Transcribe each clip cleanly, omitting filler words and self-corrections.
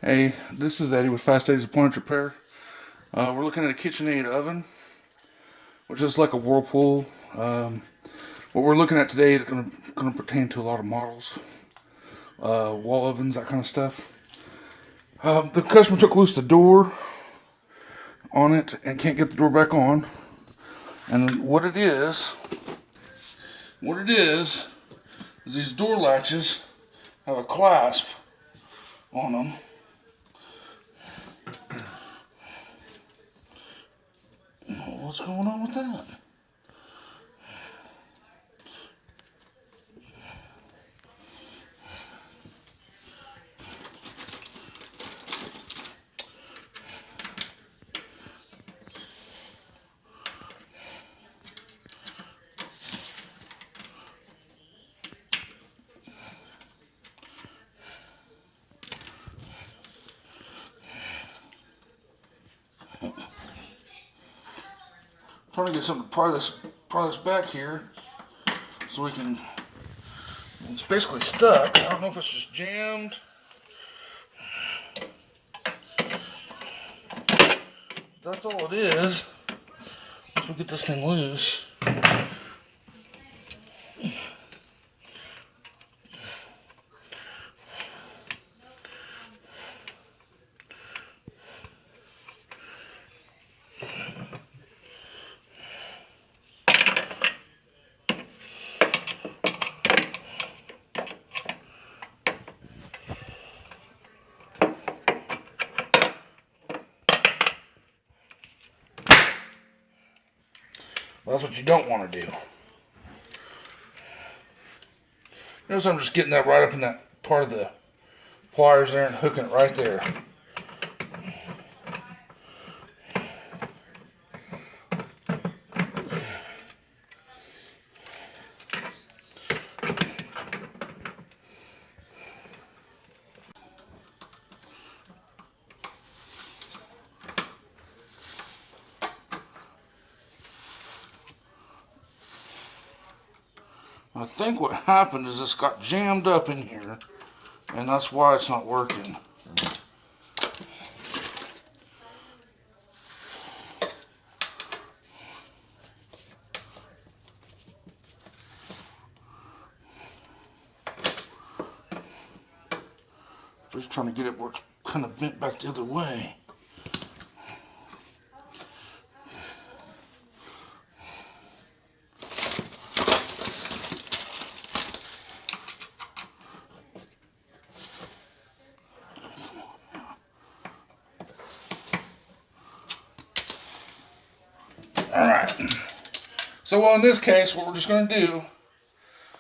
Hey, this is Eddie with Fast Eddie's Appliance Repair. We're looking at a KitchenAid oven, which is like a Whirlpool. What we're looking at today is going to pertain to a lot of models, wall ovens, that kind of stuff. The customer took loose the door on it and can't get the door back on. And what it is these door latches have a clasp on them. What's going on with that? Trying to get something to pry this back here so we can. It's basically stuck. I don't know if it's just jammed. That's all it is. Once we get this thing loose. That's what you don't want to do. Notice I'm just getting that right up in that part of the pliers there and hooking it right there. I think what happened is this got jammed up in here, and that's why it's not working. Just trying to get it where it's kind of bent back the other way. Alright, so in this case, what we're just going to do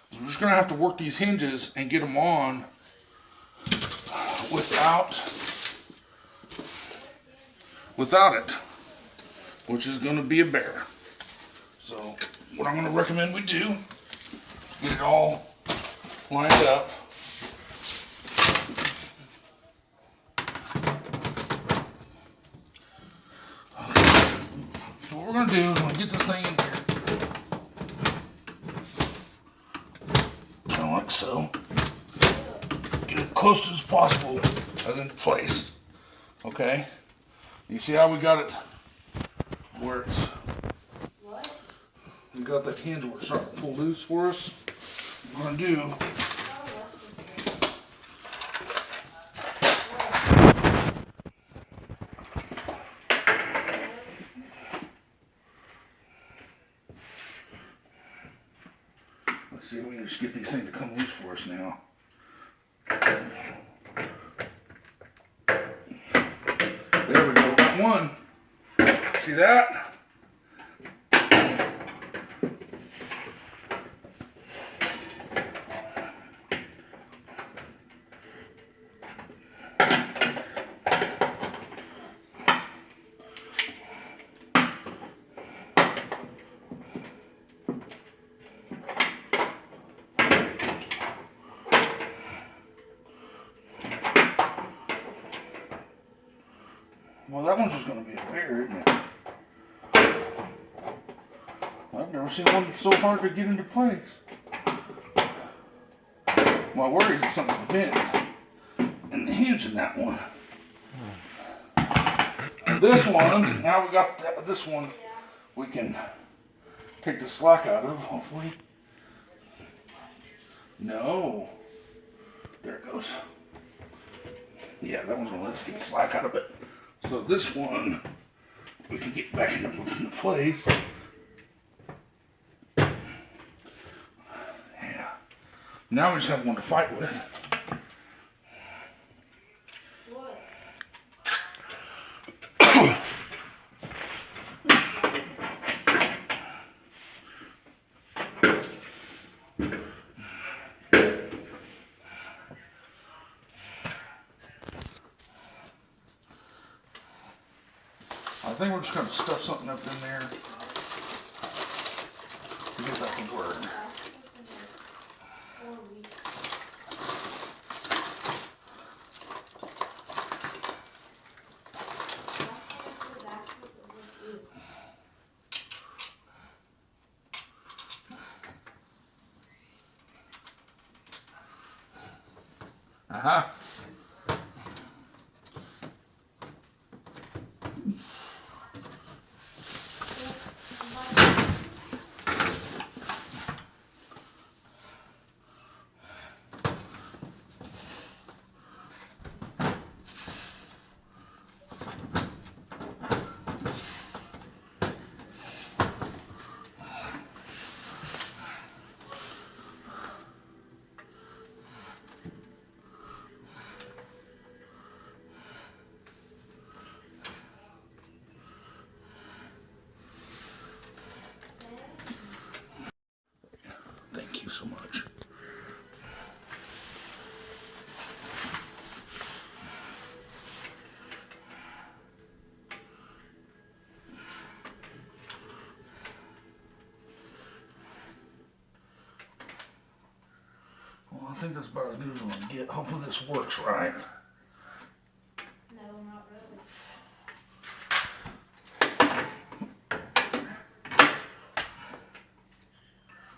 is we're just going to have to work these hinges and get them on without it, which is going to be a bear. So what I'm going to recommend we do, get it all lined up. So what we're going to do is we're going to get this thing in here, kind of like so. Get it close as possible as into place. Okay? You see how we got it where it's, we got that hinge where it's starting to pull loose for us. What we're going to do, let's see if we can just get these things to come loose for us now. There we go, got one. See that? Well, that one's just going to be a bear, isn't it? I've never seen one so hard to get into place. My worry is that something's bent in the hinge in that one. This one, now we got this one, we can take the slack out of, hopefully. No. There it goes. Yeah, that one's gonna let us get the slack out of it. So this one, we can get back into place. Yeah. Now we just have one to fight with. What? I think we're just gonna stuff something up in there to get that to work. Uh-huh. Thank you so much. Well, I think that's about as good as I'm gonna get. Hopefully this works right. No, not really.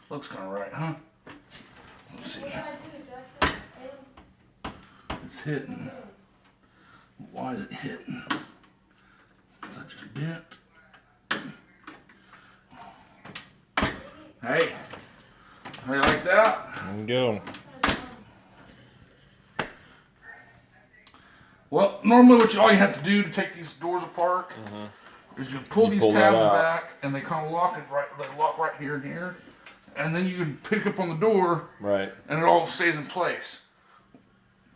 Looks kind of right, huh? Let's see. What did I do, Joshua? It's hitting. Why is it hitting? Is that just bent? Hey, how you like that? There you go. Well, normally all you have to do to take these doors apart is you pull these pull that tabs out. back, and they kind of lock it right. They lock right here and here, and then you can pick up on the door, Right. and it all stays in place.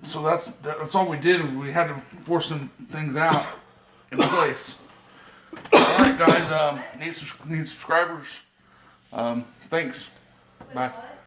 So that's all we did. We had to force some things out in place. All right, guys. Need subscribers. Thanks. Wait, Bye. what?